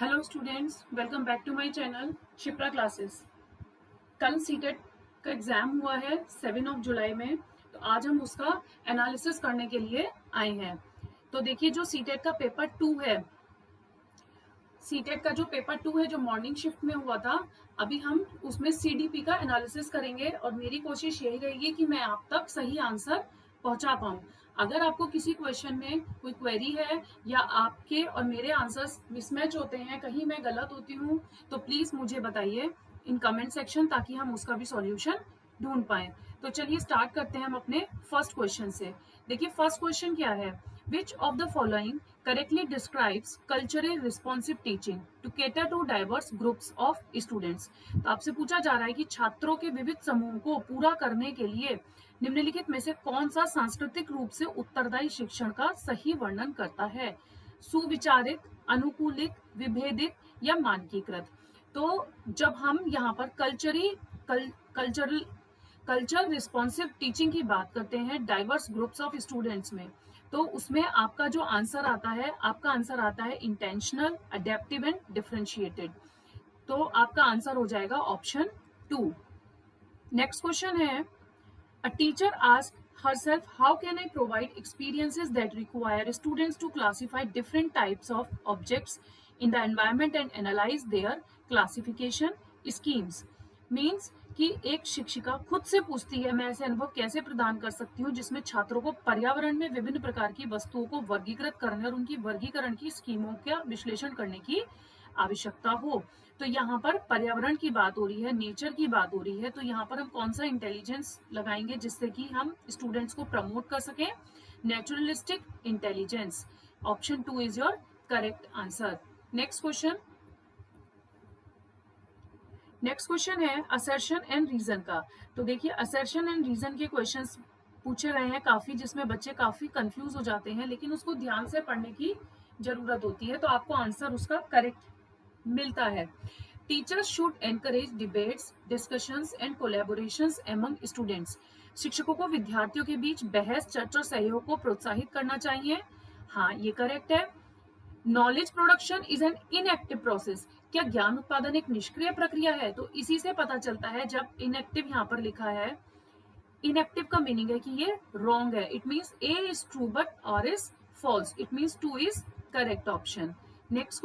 Hello students, welcome back to my channel Shipra classes. कल CTET का exam हुआ है 7 जुलाई में। तो आज हम उसका एनालिसिस करने के लिए आए हैं। तो देखिए, जो सीटेट का पेपर 2 है, सीटेट का जो पेपर 2 है जो मॉर्निंग शिफ्ट में हुआ था, अभी हम उसमें सीडीपी का एनालिसिस करेंगे और मेरी कोशिश यही रहेगी कि मैं आप तक सही आंसर पहुंचा पाऊं। अगर आपको किसी क्वेश्चन में कोई क्वेरी है या आपके और मेरे आंसर्स मिसमैच होते हैं, कहीं मैं गलत होती हूँ, तो प्लीज मुझे बताइए इन कमेंट सेक्शन, ताकि हम उसका भी सॉल्यूशन ढूंढ पाए। तो चलिए स्टार्ट करते हैं हम अपने फर्स्ट क्वेश्चन से। देखिए, फर्स्ट क्वेश्चन क्या है? Which of the following correctly describes culturally responsive teaching to cater to diverse groups of students। तो आपसे पूछा जा रहा है कि छात्रों के विविध समूह को पूरा करने के लिए निम्नलिखित में से कौन सा सांस्कृतिक रूप से उत्तरदायी शिक्षण का सही वर्णन करता है? सुविचारित, अनुकूलित, विभेदित या मानकीकृत। तो जब हम यहाँ पर कल्चर रिस्पॉन्सिव टीचिंग की बात करते हैं डाइवर्स ग्रुप्स ऑफ स्टूडेंट्स में, तो उसमें आपका जो आंसर आता है, आपका आंसर आता है इंटेंशनल, अडेप्टिव एंड डिफरेंशिएटेड। तो आपका आंसर हो जाएगा ऑप्शन 2। नेक्स्ट क्वेश्चन है, a teacher ask herself, how can I provide experiences that require students to classify different types of objects in the environment and analyze their classification schemes। Means कि एक शिक्षिका खुद से पूछती है, मैं ऐसे अनुभव कैसे प्रदान कर सकती हूँ जिसमें छात्रों को पर्यावरण में विभिन्न प्रकार की वस्तुओं को वर्गीकृत करने और उनकी वर्गीकरण की स्कीमों का विश्लेषण करने की आवश्यकता हो। तो यहाँ पर पर्यावरण की बात हो रही है, नेचर की बात हो रही है, तो यहाँ पर हम कौन सा इंटेलिजेंस लगाएंगे जिससे कि हम स्टूडेंट्स को प्रमोट कर सकें? Naturalistic intelligence. Option 2 is your correct answer. Next question है असर्शन एंड रीजन का। तो देखिए, असर्शन एंड रीजन के क्वेश्चंस पूछे गए हैं काफी, जिसमें बच्चे काफी कंफ्यूज हो जाते हैं, लेकिन उसको ध्यान से पढ़ने की जरूरत होती है, तो आपको आंसर उसका करेक्ट मिलता है। Teachers should encourage debates, discussions and collaborations among students. शिक्षकों को विद्यार्थियों के बीच बहस, चर्चा और सहयोग को प्रोत्साहित करना चाहिए। हाँ, ये करेक्ट है। Knowledge production is an inactive process. क्या ज्ञान उत्पादन एक निष्क्रिय प्रक्रिया है? तो इसी से पता चलता है, जब इनएक्टिव यहाँ पर लिखा है, इनएक्टिव का मीनिंग है कि ये रॉन्ग है। It means A is true but R is false. It means 2 is correct option. Next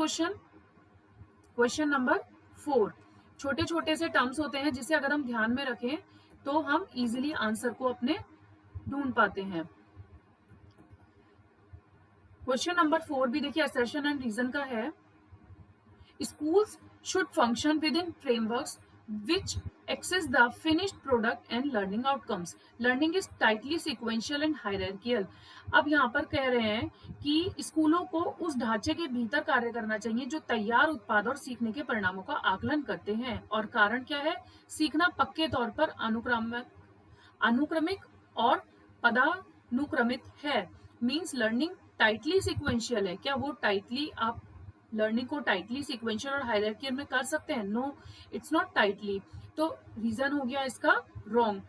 question number 4। छोटे छोटे से टर्म्स होते हैं जिसे अगर हम ध्यान में रखें तो हम इजीली आंसर को अपने ढूंढ पाते हैं। क्वेश्चन नंबर 4 भी देखिए असर्शन एंड रीजन का है। Schools should function with in frameworks which access the finished product and learning outcomes। learning is tightly sequential and hierarchical। अब यहाँ पर कह रहे हैं कि स्कूलों को उस ढांचे के भीतर कार्य करना चाहिए जो तैयार उत्पाद और सीखने के परिणामों का आकलन करते हैं। और कारण क्या है? सीखना पक्के तौर पर अनुक्रमिक और पदानुक्रमित है। मीन्स लर्निंग टाइटली सिक्वेंशियल है। क्या वो टाइटली, आप लर्निंग को टाइटली सिक्वेंशियल और हायरार्कियल में कर सकते हैं? No, it's not tightly. तो रीजन हो गया इसका रॉन्ग।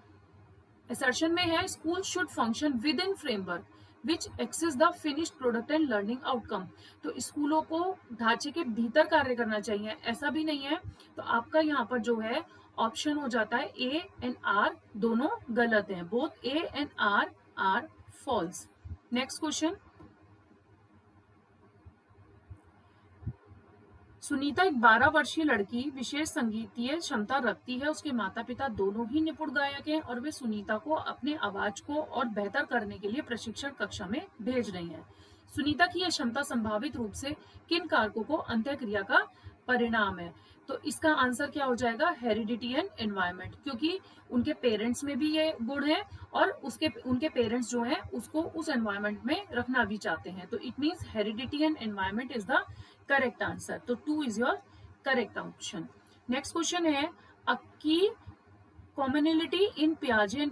असर्शन में है school should function within framework which access the finished product and learning outcome. तो स्कूलों को ढांचे के भीतर कार्य करना चाहिए, ऐसा भी नहीं है। तो आपका यहाँ पर जो है ऑप्शन हो जाता है ए एंड आर दोनों गलत हैं। Both A and R false. Next question. Sunita एक 12 वर्षीय लड़की विशेष संगीतीय क्षमता रखती है। उसके माता पिता दोनों ही निपुण गायक हैं और वे सुनीता को अपने आवाज को और बेहतर करने के लिए प्रशिक्षण कक्षा में भेज रही हैं। सुनीता की यह क्षमता संभावित रूप से किन कारकों को अंत्यक्रिया का परिणाम है? तो इसका आंसर क्या हो जाएगा? हेरिडिटी एंड एनवायरमेंट, क्योंकि उनके पेरेंट्स में भी ये गुण है और उनके पेरेंट्स जो है उसको उस एनवायरमेंट में रखना भी चाहते हैं। तो it means heredity and environment is the correct answer. तो 2 is your correct option. Next question है, अ की कॉमनलिटी इन पियाजे एंड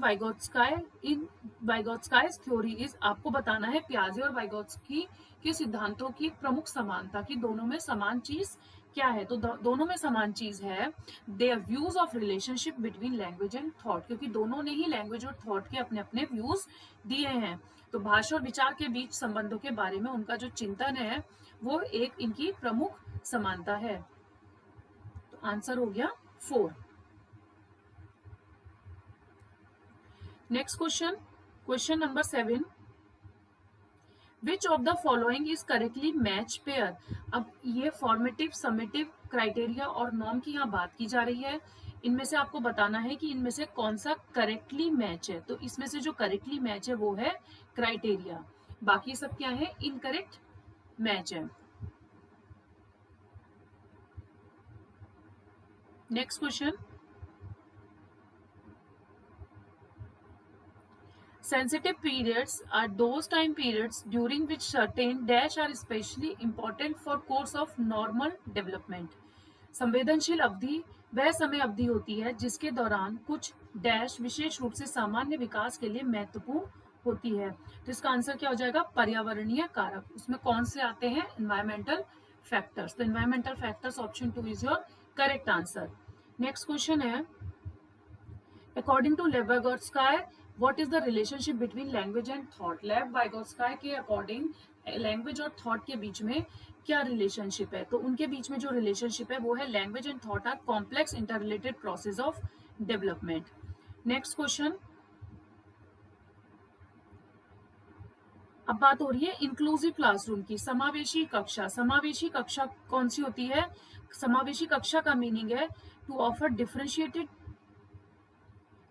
वाइगोत्स्काइज थ्योरी इज। आपको बताना है पियाजे और वाइगोत्स्की के सिद्धांतों की प्रमुख समानता, कि दोनों में समान चीज क्या है? तो दोनों में समान चीज है their views of relationship between language and thought, क्योंकि दोनों ने ही लैंग्वेज और थॉट के अपने अपने व्यूज दिए हैं। तो भाषा और विचार के बीच संबंधों के बारे में उनका जो चिंतन है वो एक इनकी प्रमुख समानता है? तो आंसर हो गया 4। Next question, question number 7, which of the following is correctly match pair? अब ये फॉर्मेटिव, समेटिव, क्राइटेरिया और नॉर्म की यहाँ बात की जा रही है। इनमें से आपको बताना है कि इनमें से कौन सा करेक्टली मैच है। तो इसमें से जो करेक्टली मैच है वो है क्राइटेरिया, बाकी सब क्या है? इनकरेक्ट मैच है। Next question, sensitive periods are those time periods during which certain dash are especially important for course of normal development. संवेदनशील अवधि वह समय अवधि होती है जिसके दौरान कुछ डैश विशेष रूप से सामान्य विकास के लिए महत्वपूर्ण होती है। तो इसका आंसर क्या हो जाएगा? पर्यावरणीय कारक। उसमें कौन से आते हैं? Environmental factors. तो environmental factors option 2 is your correct answer. Next question है, according to Lev Vygotsky, what is the relationship between language and thought? लेव वाइगोत्स्काय के अकॉर्डिंग लैंग्वेज और थॉट के बीच में क्या रिलेशनशिप है? तो उनके बीच में जो रिलेशनशिप है वो है language and thought are complex interrelated process of development. Next question, अब बात हो रही है इंक्लूसिव क्लासरूम की, समावेशी कक्षा। समावेशी कक्षा कौन सी होती है? समावेशी कक्षा का मीनिंग है to offer differentiated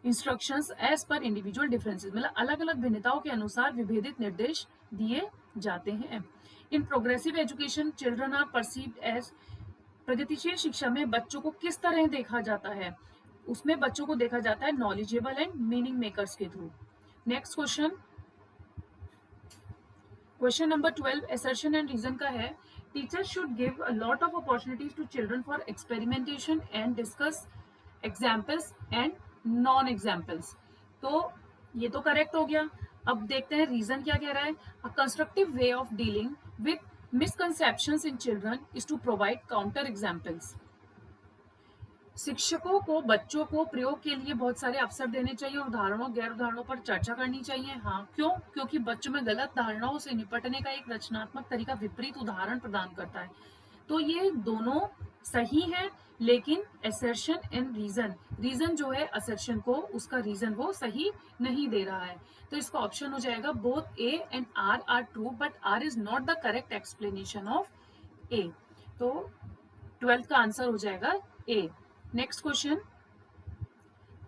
instructions as per individual differences, मतलब अलग अलग भिन्नताओं के अनुसार विभेदित निर्देश दिए जाते हैं। In progressive education children are perceived as, प्रगतिशील शिक्षा में बच्चों को किस तरह देखा जाता है? उसमें बच्चों को देखा जाता है नॉलेजेबल एंड मीनिंग मेकर्स के through. Next question, question number 12 assertion and reason का है, teachers should give a lot of opportunities to children for experimentation and discuss examples and non examples. तो ये तो करेक्ट हो गया। अब देखते हैं रीजन क्या कह रहा है। A constructive way of dealing with misconceptions in children is to provide counter examples. शिक्षकों को बच्चों को प्रयोग के लिए बहुत सारे अवसर देने चाहिए, उदाहरणों गैर उदाहरणों पर चर्चा करनी चाहिए। हाँ, क्यों? क्योंकि बच्चों में गलत धारणाओं से निपटने का एक रचनात्मक तरीका विपरीत उदाहरण प्रदान करता है। तो ये दोनों सही है, लेकिन असर्शन एंड रीजन, रीजन जो है असर्शन को, उसका रीजन वो सही नहीं दे रहा है। तो इसका ऑप्शन हो जाएगा both A and R are true, but R is not the correct explanation of A. तो 12th का आंसर हो जाएगा A. Next question,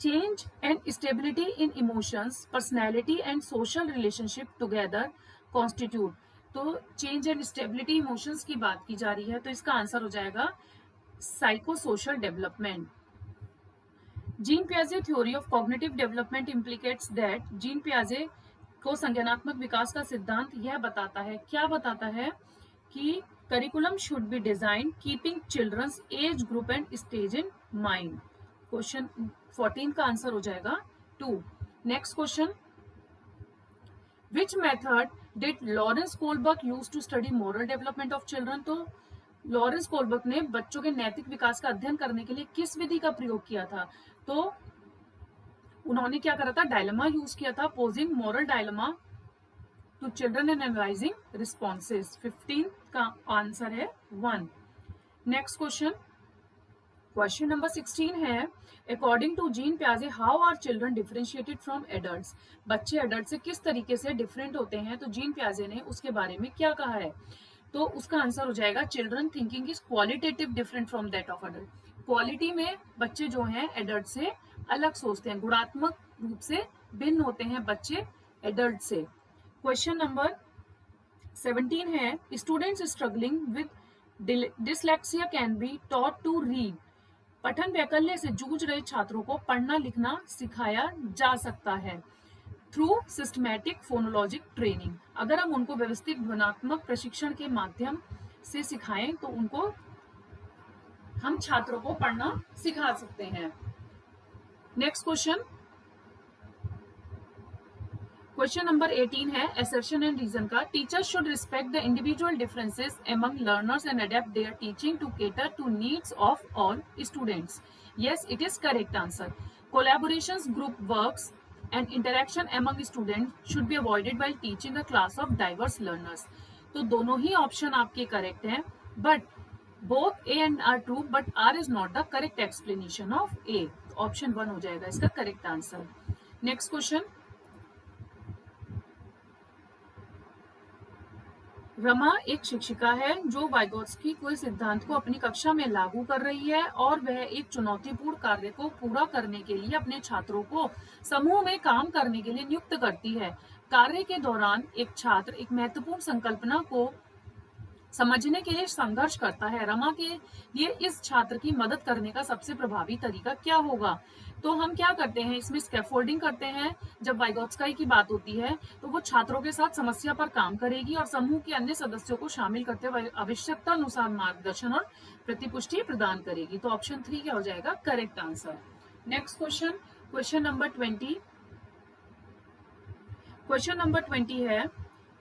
change and stability in emotions, personality and social relationship together constitute. तो change and stability emotions की बात की जा रही है, तो इसका आंसर हो जाएगा साइको सोशल डेवलपमेंट। जीन पियाजे theory of cognitive development implicates that, Jean पियाजे को संज्ञानात्मक विकास का सिद्धांत यह बताता है, क्या बताता है? कि curriculum should be design keeping children's age group and stage in mind. Question 14 का आंसर हो जाएगा 2। Next question, which method did Lawrence Kohlberg use to study moral development of children? तो लॉरेंस कोलबर्ग ने बच्चों के नैतिक विकास का अध्ययन करने के लिए किस विधि का प्रयोग किया था? तो उन्होंने क्या करा था? डायलेमा यूज किया था, posing moral dilemma to children and analysing responses. 15 का आंसर है 1। नेक्स्ट क्वेश्चन, क्वेश्चन नंबर 16 है, अकॉर्डिंग टू जीन पियाजे how are children differentiated from adults? बच्चे एडल्ट से किस तरीके से डिफरेंट होते हैं? तो जीन पियाजे ने उसके बारे में क्या कहा है? तो उसका आंसर हो जाएगा children thinking is qualitative different from that of adult. Quality में बच्चे जो हैं एडल्ट से अलग सोचते हैं, गुणात्मक रूप से भिन्न होते हैं बच्चे एडल्ट से। क्वेश्चन नंबर 17 है, students struggling with dyslexia can be taught to read. पठन वैकल्य से जूझ रहे छात्रों को पढ़ना लिखना सिखाया जा सकता है थ्रू सिस्टमैटिक फोनोलॉजिक ट्रेनिंग। अगर हम उनको व्यवस्थित ध्वनात्मक प्रशिक्षण के माध्यम से सिखाएं तो उनको, हम छात्रों को पढ़ना सिखा सकते हैं। नेक्स्ट क्वेश्चन, क्वेश्चन नंबर 18 है, असर्शन एंड रीजन का, teachers should respect the individual differences among learners and adapt their teaching to cater to needs of all students. Yes, it is correct answer. Collaborations, group works and interaction among students should be avoided while teaching a class of diverse learners। तो दोनों ही option आपके correct हैं, but both A and R true but R is not the correct explanation of A. Option 1 हो जाएगा इसका correct answer. Next question, Rama एक शिक्षिका है जो वाइगोत्स्की कोई सिद्धांत को अपनी कक्षा में लागू कर रही है और वह एक चुनौतीपूर्ण कार्य को पूरा करने के लिए अपने छात्रों को समूह में काम करने के लिए नियुक्त करती है। कार्य के दौरान एक छात्र एक महत्वपूर्ण संकल्पना को समझने के लिए संघर्ष करता है। रमा के लिए इस छात्र की मदद करने का सबसे प्रभावी तरीका क्या होगा? तो हम क्या करते हैं इसमें, स्कैफोल्डिंग करते हैं। जब वाइगोत्स्की की बात होती है तो वो छात्रों के साथ समस्या पर काम करेगी और समूह के अन्य सदस्यों को शामिल करते हुए आवश्यकता अनुसार मार्गदर्शन और प्रतिपुष्टि प्रदान करेगी। तो ऑप्शन 3 क्या हो जाएगा correct answer. Next question, question number 20। Question number 20 है,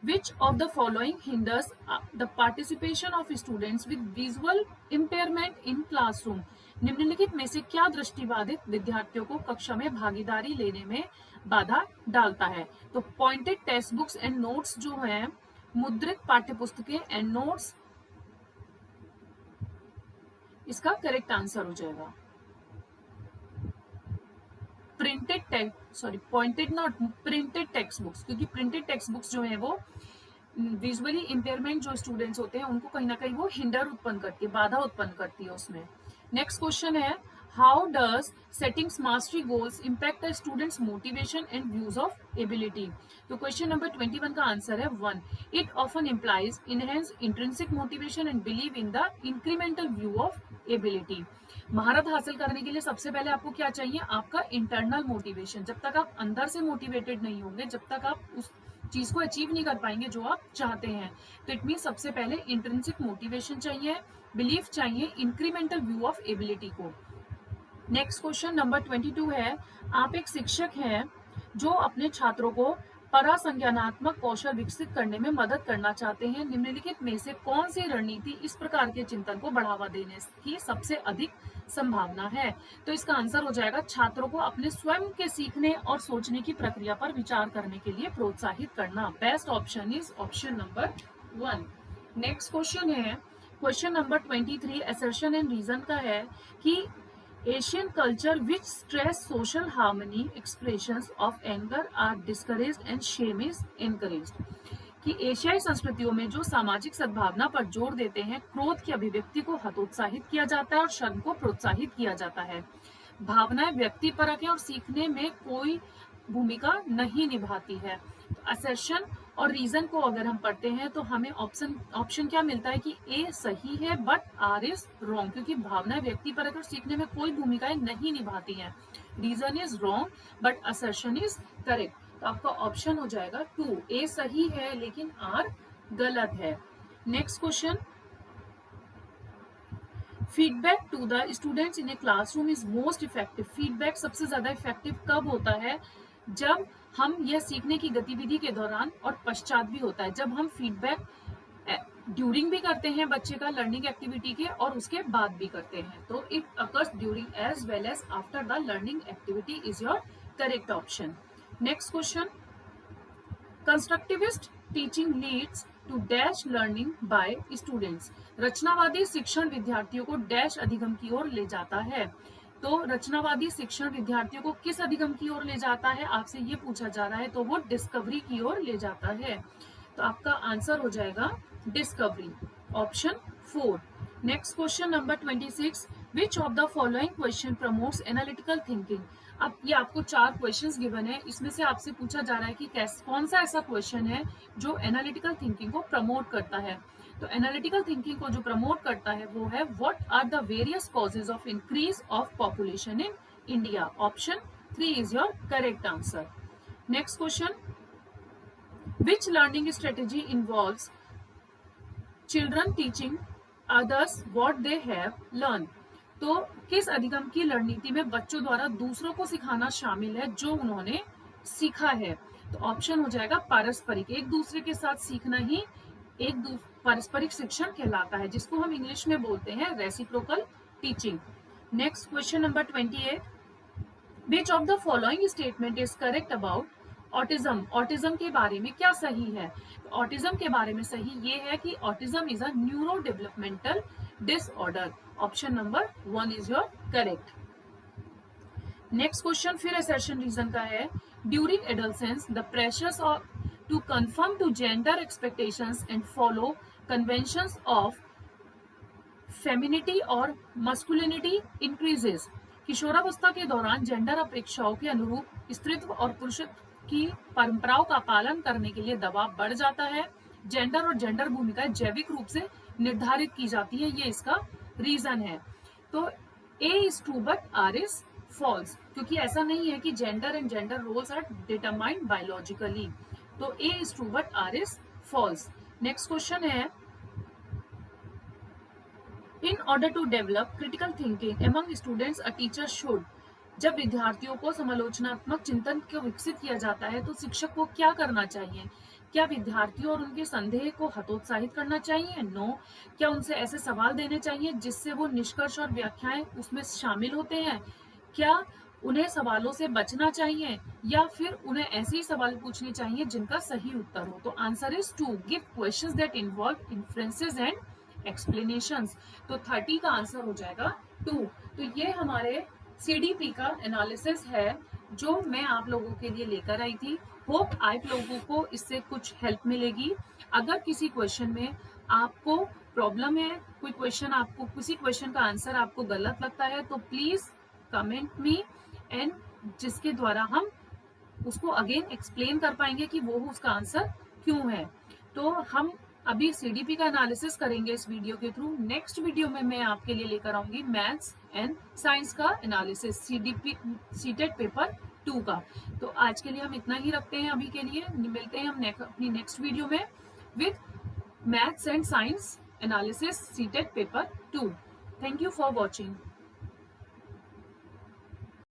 Which of the following hinders the participation of students with visual impairment in classroom? निम्नलिखित में से क्या दृष्टिबाधित विद्यार्थियों को कक्षा में भागीदारी लेने में बाधा डालता है? तो pointed text books and notes जो है, मुद्रित पाठ्यपुस्तकें एंड नोट्स, इसका करेक्ट आंसर हो जाएगा pointed not printed text books, क्योंकि प्रिंटेड टेक्स्ट बुक्स जो है वो विजुअली इम्पेयरमेंट जो स्टूडेंट्स होते हैं उनको कहीं ना कहीं वो हिंडर उत्पन्न करती है, बाधा उत्पन्न करती है उसमें। नेक्स्ट क्वेश्चन है, how does setting mastery goals impact the students motivation and views of ability? तो क्वेश्चन नंबर 21 का आंसर है 1, it often implies enhance intrinsic motivation and believe in the incremental view of ability. महारत हासिल करने के लिए सबसे पहले आपको क्या चाहिए? आपका इंटरनल मोटिवेशन। जब तक आप अंदर से मोटिवेटेड नहीं होंगे, जब तक आप उस चीज को अचीव नहीं कर पाएंगे जो आप चाहते हैं। तो इट मीन सबसे पहले इंट्रिंसिक मोटिवेशन चाहिए, बिलीफ चाहिए, इंक्रीमेंटल व्यू ऑफ एबिलिटी को। नेक्स्ट क्वेश्चन नंबर 22 है, आप एक शिक्षक हैं जो अपने छात्रों को परासंज्ञानात्मक कौशल विकसित करने में मदद करना चाहते हैं। निम्नलिखित में से कौन सी रणनीति इस प्रकार के चिंतन को बढ़ावा देने की सबसे अधिक संभावना है? तो इसका आंसर हो जाएगा छात्रों को अपने स्वयं के सीखने और सोचने की प्रक्रिया पर विचार करने के लिए प्रोत्साहित करना। Best option is option number 1। Next question है, question number 23 assertion and reason का है कि Asian culture which stress social harmony expressions of anger are discouraged and shame is encouraged। कि एशियाई संस्कृतियों में जो सामाजिक सद्भावना पर जोर देते हैं, क्रोध की अभिव्यक्ति को हतोत्साहित किया जाता है और शर्म को प्रोत्साहित किया जाता है। भावनाएं व्यक्तिपरक है और सीखने में कोई भूमिका नहीं निभाती है। तो असर्शन और रीजन को अगर हम पढ़ते हैं तो हमें ऑप्शन क्या मिलता है कि ए सही है बट आर इज रॉन्ग, क्योंकि भावनाएं व्यक्तिपरक और सीखने में कोई भूमिकाएं नहीं निभाती हैं। Reason is wrong but assertion is correct. तो आपका ऑप्शन हो जाएगा 2, ए सही है लेकिन आर गलत है। Next question, feedback to the students in a classroom is most effective. Feedback सबसे ज्यादा इफेक्टिव कब होता है? जब हम यह सीखने की गतिविधि के दौरान और पश्चात भी होता है। जब हम फीडबैक ड्यूरिंग भी करते हैं बच्चे का लर्निंग एक्टिविटी के और उसके बाद भी करते हैं। तो it occurs during as well as after the learning activity is your correct option. Next question, constructivist teaching leads to dash learning by students. रचनावादी शिक्षण विद्यार्थियों को डैश अधिगम की ओर ले जाता है। तो रचनावादी शिक्षण विद्यार्थियों को किस अधिगम की ओर ले जाता है, आपसे ये पूछा जा रहा है, तो वो डिस्कवरी की ओर ले जाता है। तो आपका आंसर हो जाएगा discovery, option 4। Next question number 26, which of the following question promotes analytical thinking. अब ये आपको 4 क्वेश्चंस गिवन है, इसमें से आपसे पूछा जा रहा है कि कौन सा ऐसा क्वेश्चन है जो एनालिटिकल थिंकिंग को प्रमोट करता है। तो एनालिटिकल थिंकिंग को जो प्रमोट करता है वो है, what are the various causes of increase of population in India. Option 3 is your correct answer. Next question, which learning strategy involves children teaching others what they have learn. तो किस अधिगम की रणनीति में बच्चों द्वारा दूसरों को सिखाना शामिल है जो उन्होंने सीखा है। तो ऑप्शन हो जाएगा पारस्परिक, एक दूसरे के साथ सीखना ही पारस्परिक शिक्षण कहलाता है, जिसको हम इंग्लिश में बोलते हैं reciprocal teaching. Next question number 28, which of the following statement is correct about autism. Autism के बारे में क्या सही है? तो ऑटिज्म के बारे में सही ये है कि autism is a neuro developmental disorder. Option number 1 is your correct. Next question फिर असर्शन रीजन का है। During adolescence the pressures to conform to gender expectations and follow conventions of femininity और मस्कुलिनिटी इंक्रीजेस। किशोरावस्था के दौरान gender अपेक्षाओं के अनुरूप स्त्रीत्व और पुरुषत्व की परंपराओं का पालन करने के लिए दबाव बढ़ जाता है। जेंडर और जेंडर भूमिकाएं जैविक रूप से निर्धारित की जाती है, ये इसका रीजन है। तो A is true but R is false, क्योंकि ऐसा नहीं है कि gender and gender roles are determined biologically. तो A is true but R is false. Next question है, In order to develop critical thinking among students, a teacher should। जब विद्यार्थियों को समालोचनात्मक चिंतन को विकसित किया जाता है तो शिक्षक को क्या करना चाहिए? क्या विद्यार्थियों और उनके संदेह को हतोत्साहित करना चाहिए? नो। क्या उनसे ऐसे सवाल देने चाहिए जिससे वो निष्कर्ष और व्याख्याएं उसमें शामिल होते हैं? क्या उन्हें सवालों से बचना चाहिए या फिर उन्हें ऐसे ही सवाल पूछने चाहिए जिनका सही उत्तर हो? तो answer is 2, give questions that involve inferences and explanations. तो 30 का आंसर हो जाएगा 2। तो ये हमारे CDP का एनालिसिस है जो मैं आप लोगों के लिए लेकर आई थी। होप आप लोगों को इससे कुछ हेल्प मिलेगी। अगर किसी क्वेश्चन में आपको प्रॉब्लम है, कोई क्वेश्चन आपको किसी क्वेश्चन का आंसर आपको गलत लगता है तो प्लीज कमेंट मी, एंड जिसके द्वारा हम उसको अगेन एक्सप्लेन कर पाएंगे कि वो उसका आंसर क्यों है। तो हम अभी CDP का एनालिसिस करेंगे इस वीडियो के थ्रू। नेक्स्ट वीडियो में मैं आपके लिए लेकर आऊंगी मैथ्स एंड साइंस का एनालिसिस, CDP सीटेट पेपर 2 का। तो आज के लिए हम इतना ही रखते हैं अभी के लिए। मिलते हैं हम अपनी नेक्स्ट वीडियो में with maths and science analysis CTET paper 2। Thank you for watching.